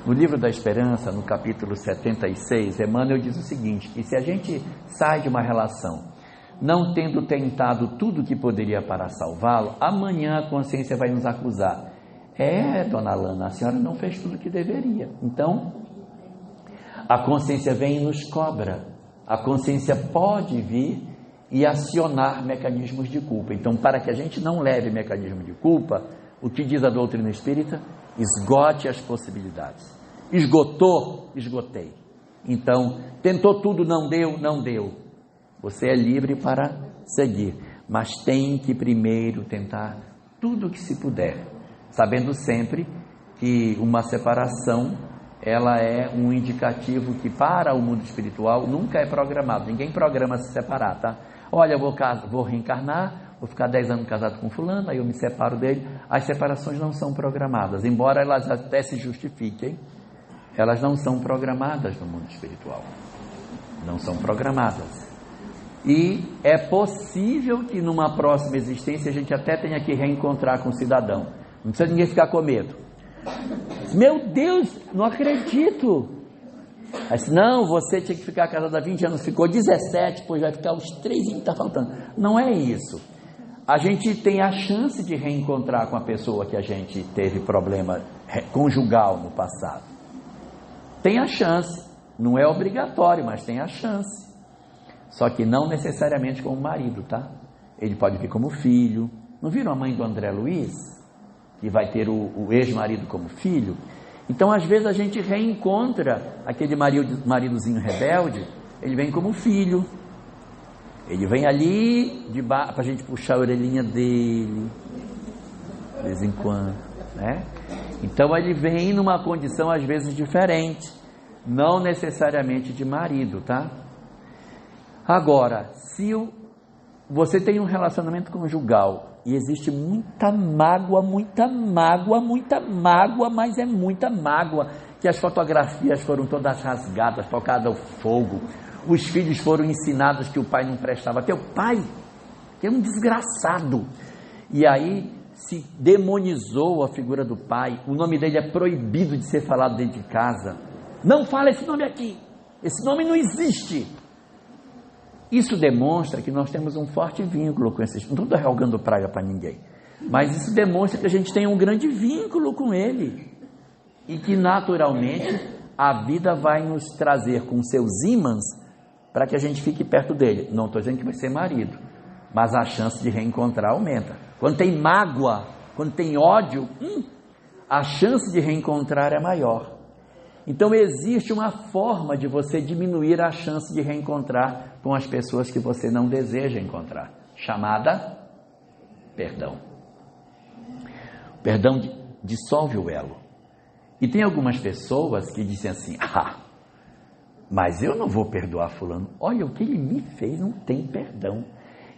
No livro da Esperança, no capítulo 76, Emmanuel diz o seguinte, que se a gente sai de uma relação, não tendo tentado tudo o que poderia para salvá-lo, amanhã a consciência vai nos acusar. Dona Alana, a senhora não fez tudo o que deveria. Então, a consciência vem e nos cobra. A consciência pode vir e acionar mecanismos de culpa. Então, para que a gente não leve mecanismo de culpa, o que diz a doutrina espírita? Esgote as possibilidades. Esgotou? Esgotei. Então, tentou tudo, não deu? Não deu. Você é livre para seguir, mas tem que primeiro tentar tudo o que se puder, sabendo sempre que uma separação, ela é um indicativo que para o mundo espiritual nunca é programado. Ninguém programa se separar, tá? Olha, eu vou reencarnar, vou ficar 10 anos casado com fulano, aí eu me separo dele. As separações não são programadas, embora elas até se justifiquem, elas não são programadas no mundo espiritual. Não são programadas. E é possível que numa próxima existência a gente até tenha que reencontrar com o cidadão. Não precisa ninguém ficar com medo. Meu Deus, não acredito. Mas não, você tinha que ficar casado há 20 anos, ficou 17, pois vai ficar os 3 que está faltando. Não é isso. A gente tem a chance de reencontrar com a pessoa que a gente teve problema conjugal no passado. Tem a chance. Não é obrigatório, mas tem a chance. Só que não necessariamente como marido, tá? Ele pode vir como filho. Não viram a mãe do André Luiz? Que vai ter o ex-marido como filho? Então, às vezes, a gente reencontra aquele maridozinho rebelde, ele vem como filho. Ele vem ali para a gente puxar a orelhinha dele, de vez em quando, né? Então, ele vem numa condição, às vezes, diferente. Não necessariamente de marido, tá? Agora, se você tem um relacionamento conjugal e existe muita mágoa, mas é muita mágoa, que as fotografias foram todas rasgadas, tocadas ao fogo, os filhos foram ensinados que o pai não prestava. Teu pai, que é um desgraçado, e aí se demonizou a figura do pai, o nome dele é proibido de ser falado dentro de casa. Não fala esse nome aqui, esse nome não existe. Isso demonstra que nós temos um forte vínculo com esses. Não estou rogando praga para ninguém, mas isso demonstra que a gente tem um grande vínculo com ele e que naturalmente a vida vai nos trazer com seus ímãs para que a gente fique perto dele. Não estou dizendo que vai ser marido, mas a chance de reencontrar aumenta. Quando tem mágoa, quando tem ódio, a chance de reencontrar é maior. Então existe uma forma de você diminuir a chance de reencontrar com as pessoas que você não deseja encontrar, chamada perdão. O perdão dissolve o elo. E tem algumas pessoas que dizem assim: mas eu não vou perdoar fulano, olha o que ele me fez, não tem perdão.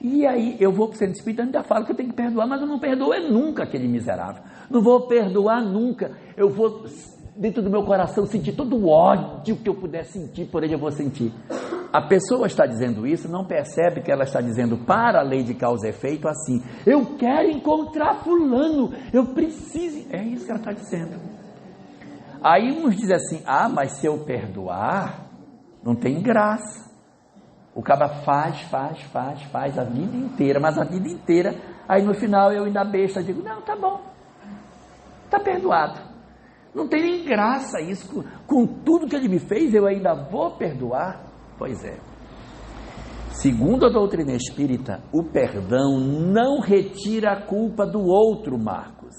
E aí eu vou para o centro espírita e ainda falo que eu tenho que perdoar, mas eu não perdoo nunca aquele miserável, não vou perdoar nunca, eu vou dentro do meu coração sentir todo o ódio que eu puder sentir por ele, eu vou sentir. A pessoa está dizendo isso, não percebe que ela está dizendo para a lei de causa e efeito assim: eu quero encontrar fulano, eu preciso. É isso que ela está dizendo. Aí uns dizem assim: mas se eu perdoar, não tem graça. O cara faz a vida inteira, mas a vida inteira, aí no final eu ainda besta, digo: não, tá bom, tá perdoado. Não tem nem graça isso, com tudo que ele me fez, eu ainda vou perdoar? Pois é. Segundo a doutrina espírita, o perdão não retira a culpa do outro, Marcos.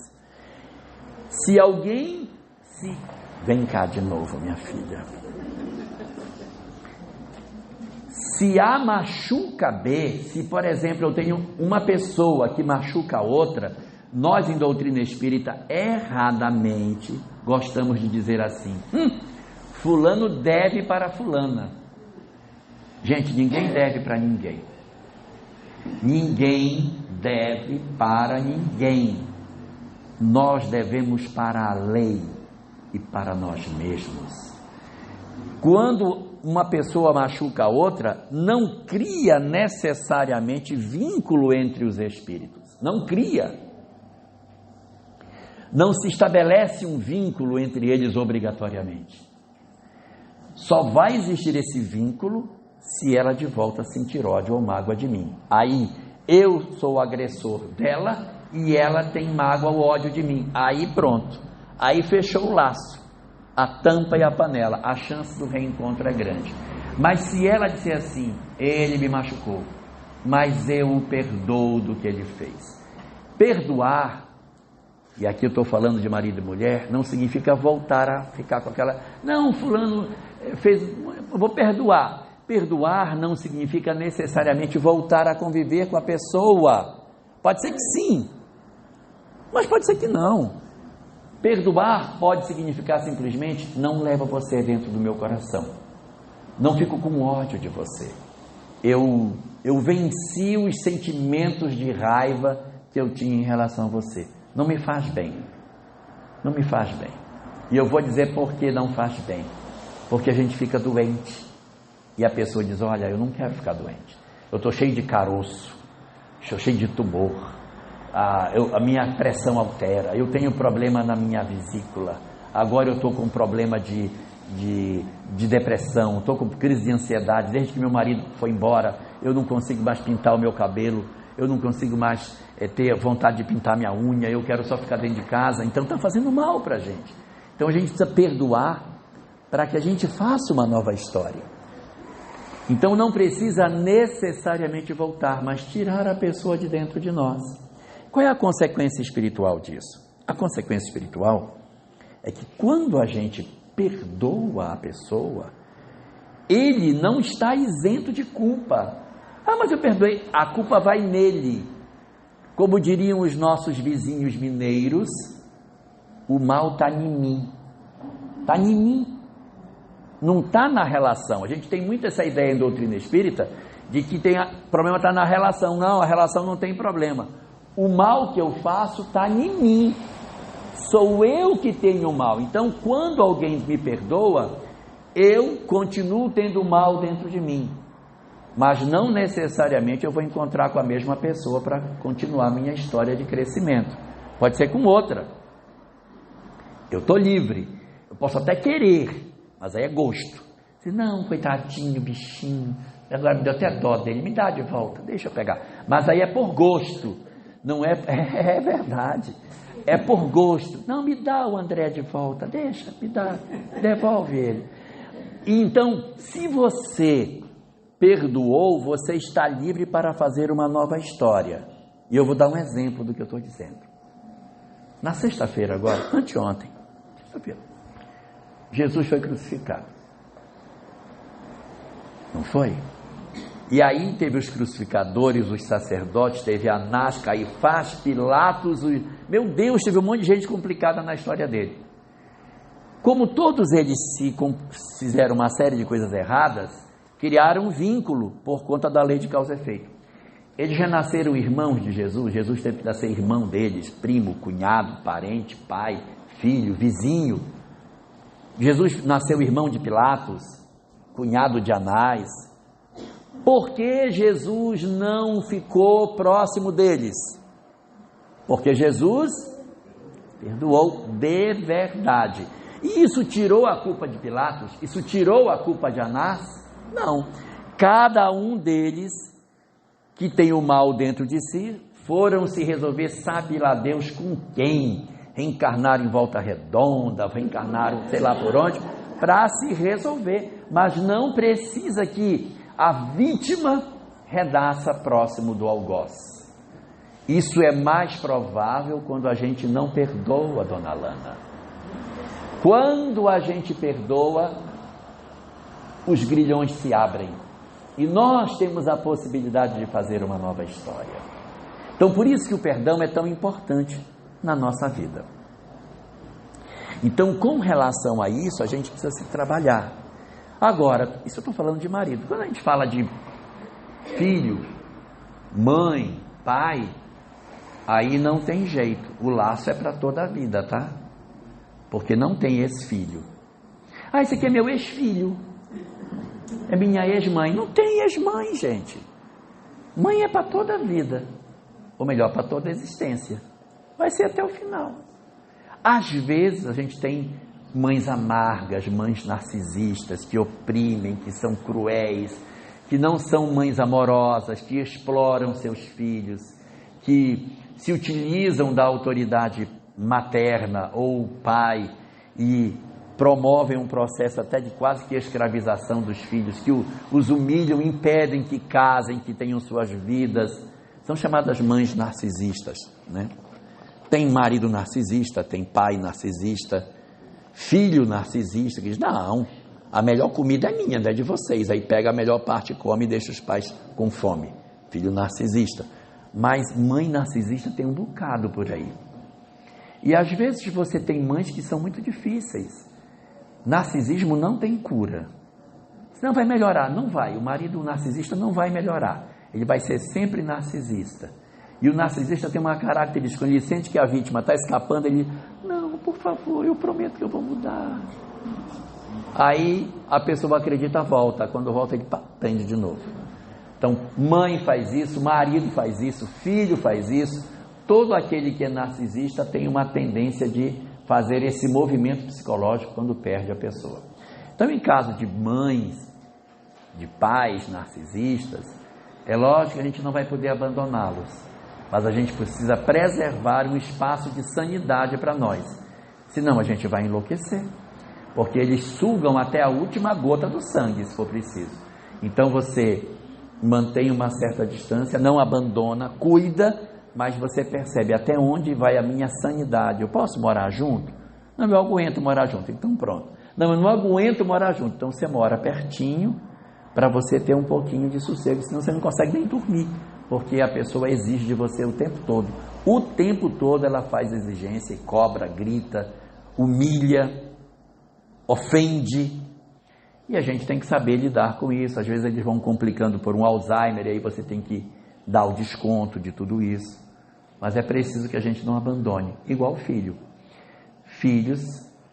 Se alguém Vem cá de novo, minha filha. Se A machuca B, se por exemplo eu tenho uma pessoa que machuca a outra, nós em doutrina espírita erradamente gostamos de dizer assim: fulano deve para fulana. Gente, ninguém deve para ninguém. Ninguém deve para ninguém. Nós devemos para a lei e para nós mesmos. Quando uma pessoa machuca a outra, não cria necessariamente vínculo entre os espíritos. Não cria. Não se estabelece um vínculo entre eles obrigatoriamente. Só vai existir esse vínculo se ela de volta sentir ódio ou mágoa de mim. Aí eu sou o agressor dela e ela tem mágoa ou ódio de mim. Aí pronto. Aí fechou o laço. A tampa e a panela. A chance do reencontro é grande. Mas se ela disser assim: ele me machucou, mas eu o perdoo do que ele fez. Perdoar, e aqui eu estou falando de marido e mulher, não significa voltar a ficar com aquela... Não, fulano fez... Eu vou perdoar. Perdoar não significa necessariamente voltar a conviver com a pessoa. Pode ser que sim, mas pode ser que não. Perdoar pode significar simplesmente: não leva você dentro do meu coração, não fico com ódio de você, eu venci os sentimentos de raiva que eu tinha em relação a você, não me faz bem, não me faz bem. E eu vou dizer por que não faz bem: porque a gente fica doente, e a pessoa diz: olha, eu não quero ficar doente, eu estou cheio de caroço, estou cheio de tumor, a minha pressão altera, eu tenho problema na minha vesícula, agora eu estou com problema de depressão, estou com crise de ansiedade, desde que meu marido foi embora, eu não consigo mais pintar o meu cabelo, eu não consigo mais ter vontade de pintar minha unha, eu quero só ficar dentro de casa. Então está fazendo mal para a gente. Então a gente precisa perdoar para que a gente faça uma nova história. Então não precisa necessariamente voltar, mas tirar a pessoa de dentro de nós. Qual é a consequência espiritual disso? A consequência espiritual é que quando a gente perdoa a pessoa, ele não está isento de culpa. Mas eu perdoei, a culpa vai nele. Como diriam os nossos vizinhos mineiros, o mal está em mim. Está em mim. Não está na relação. A gente tem muito essa ideia em doutrina espírita de que o problema está na relação. Não, a relação não tem problema. O mal que eu faço está em mim. Sou eu que tenho o mal. Então, quando alguém me perdoa, eu continuo tendo mal dentro de mim. Mas não necessariamente eu vou encontrar com a mesma pessoa para continuar a minha história de crescimento. Pode ser com outra. Eu estou livre. Eu posso até querer, mas aí é gosto. Não, coitadinho, bichinho, agora me deu até dó dele, me dá de volta, deixa eu pegar. Mas aí é por gosto. Não é, é verdade. É por gosto. Não, me dá o André de volta, deixa, me dá, devolve ele. Então, se você perdoou, você está livre para fazer uma nova história. E eu vou dar um exemplo do que eu estou dizendo. Na sexta-feira agora, anteontem, sexta-feira, Jesus foi crucificado. Não foi? E aí teve os crucificadores, os sacerdotes, teve Anás, Caifás, Pilatos, meu Deus, teve um monte de gente complicada na história dele. Como todos eles fizeram uma série de coisas erradas, criaram um vínculo por conta da lei de causa e efeito. Eles já nasceram irmãos de Jesus, Jesus teve que nascer irmão deles, primo, cunhado, parente, pai, filho, vizinho. Jesus nasceu irmão de Pilatos, cunhado de Anás. Por que Jesus não ficou próximo deles? Porque Jesus perdoou de verdade. E isso tirou a culpa de Pilatos? Isso tirou a culpa de Anás? Não. Cada um deles que tem o mal dentro de si foram se resolver, sabe lá Deus com quem, reencarnaram em Volta Redonda, reencarnaram sei lá por onde, para se resolver. Mas não precisa que a vítima renasça próximo do algoz. Isso é mais provável quando a gente não perdoa, dona Lana. Quando a gente perdoa, os grilhões se abrem e nós temos a possibilidade de fazer uma nova história. Então, por isso que o perdão é tão importante na nossa vida. Então, com relação a isso, a gente precisa se trabalhar. Agora, isso eu estou falando de marido. Quando a gente fala de filho, mãe, pai, aí não tem jeito. O laço é para toda a vida, tá? Porque não tem ex-filho. Esse aqui é meu ex-filho. É minha ex-mãe. Não tem ex-mãe, gente. Mãe é para toda a vida. Ou melhor, para toda a existência. Vai ser até o final. Às vezes a gente tem mães amargas, mães narcisistas, que oprimem, que são cruéis, que não são mães amorosas, que exploram seus filhos, que se utilizam da autoridade materna ou pai e promovem um processo até de quase que escravização dos filhos, que os humilham, impedem que casem, que tenham suas vidas. São chamadas mães narcisistas, né? Tem marido narcisista, tem pai narcisista, filho narcisista, que diz, não, a melhor comida é minha, não é de vocês, aí pega a melhor parte e come e deixa os pais com fome. Filho narcisista. Mas mãe narcisista tem um bocado por aí. E às vezes você tem mães que são muito difíceis. Narcisismo não tem cura. Não vai melhorar, não vai. O marido narcisista não vai melhorar. Ele vai ser sempre narcisista. E o narcisista tem uma característica, quando ele sente que a vítima está escapando, ele, não, por favor, eu prometo que eu vou mudar. Aí a pessoa acredita, volta. Quando volta, ele prende de novo. Então, mãe faz isso, marido faz isso, filho faz isso. Todo aquele que é narcisista tem uma tendência de fazer esse movimento psicológico quando perde a pessoa. Então, em caso de mães, de pais narcisistas, é lógico que a gente não vai poder abandoná-los, mas a gente precisa preservar um espaço de sanidade para nós, senão a gente vai enlouquecer, porque eles sugam até a última gota do sangue, se for preciso. Então você mantém uma certa distância, não abandona, cuida, mas você percebe até onde vai a minha sanidade. Eu posso morar junto? Não, eu aguento morar junto, então pronto. Não, eu não aguento morar junto, então você mora pertinho, para você ter um pouquinho de sossego, senão você não consegue nem dormir, porque a pessoa exige de você o tempo todo. O tempo todo ela faz exigência, cobra, grita, humilha, ofende, e a gente tem que saber lidar com isso. Às vezes eles vão complicando por um Alzheimer, e aí você tem que dar o desconto de tudo isso, mas é preciso que a gente não abandone, igual filho. Filhos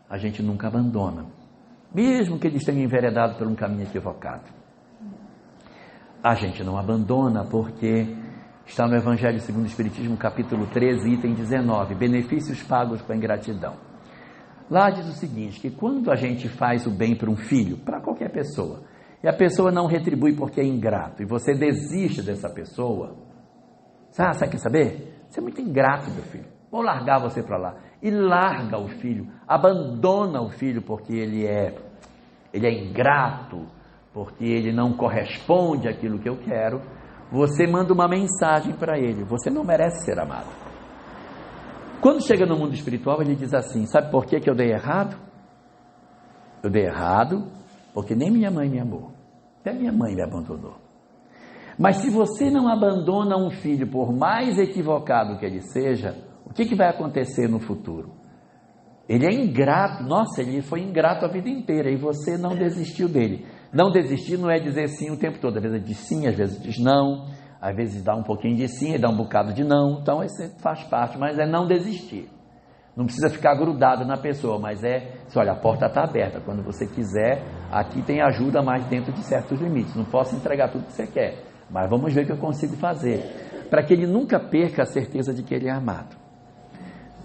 a gente nunca abandona, mesmo que eles tenham enveredado por um caminho equivocado. A gente não abandona, porque está no Evangelho segundo o Espiritismo, capítulo 13, item 19, benefícios pagos com a ingratidão. Lá diz o seguinte, que quando a gente faz o bem para um filho, para qualquer pessoa, e a pessoa não retribui porque é ingrato, e você desiste dessa pessoa, sabe, quer saber? Você é muito ingrato, meu filho, vou largar você para lá. E larga o filho, abandona o filho porque ele é ingrato, porque ele não corresponde àquilo que eu quero. Você manda uma mensagem para ele, você não merece ser amado. Quando chega no mundo espiritual, ele diz assim, sabe por que eu dei errado? Eu dei errado porque nem minha mãe me amou, até minha mãe me abandonou. Mas se você não abandona um filho, por mais equivocado que ele seja, o que vai acontecer no futuro? Ele é ingrato, nossa, ele foi ingrato a vida inteira, e você não desistiu dele. Não desistir não é dizer sim o tempo todo, às vezes diz sim, às vezes diz não, às vezes dá um pouquinho de sim e dá um bocado de não, então isso faz parte, mas é não desistir. Não precisa ficar grudado na pessoa, mas olha, a porta está aberta, quando você quiser, aqui tem ajuda, mas dentro de certos limites, não posso entregar tudo que você quer, mas vamos ver o que eu consigo fazer, para que ele nunca perca a certeza de que ele é amado.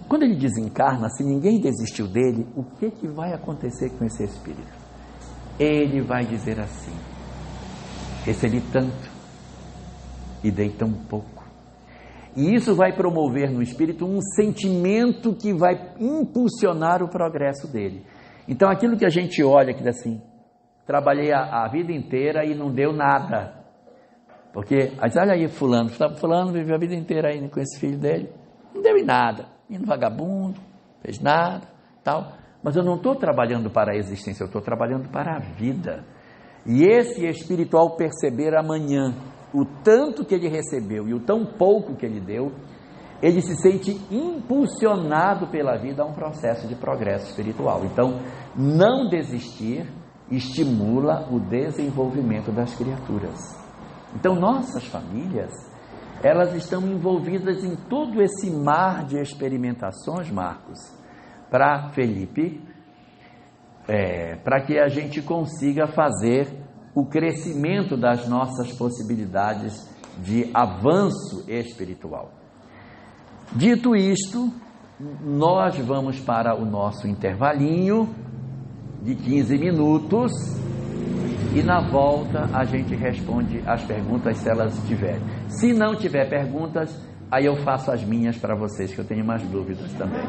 Quando ele desencarna, se ninguém desistiu dele, o que vai acontecer com esse espírito? Ele vai dizer assim, recebi tanto e dei tão pouco. E isso vai promover no espírito um sentimento que vai impulsionar o progresso dele. Então aquilo que a gente olha, que diz assim, trabalhei a vida inteira e não deu nada. Porque, olha aí fulano viveu a vida inteira aí com esse filho dele, não deu em nada. Indo vagabundo, fez nada, tal. Mas eu não estou trabalhando para a existência, eu estou trabalhando para a vida. E esse espírito, ao perceber amanhã o tanto que ele recebeu e o tão pouco que ele deu, ele se sente impulsionado pela vida a um processo de progresso espiritual. Então, não desistir estimula o desenvolvimento das criaturas. Então, nossas famílias, elas estão envolvidas em todo esse mar de experimentações, Marcos, para Felipe, para que a gente consiga fazer o crescimento das nossas possibilidades de avanço espiritual. Dito isto, nós vamos para o nosso intervalinho de 15 minutos, e na volta a gente responde as perguntas se elas tiverem. Se não tiver perguntas, aí eu faço as minhas para vocês, que eu tenho mais dúvidas também.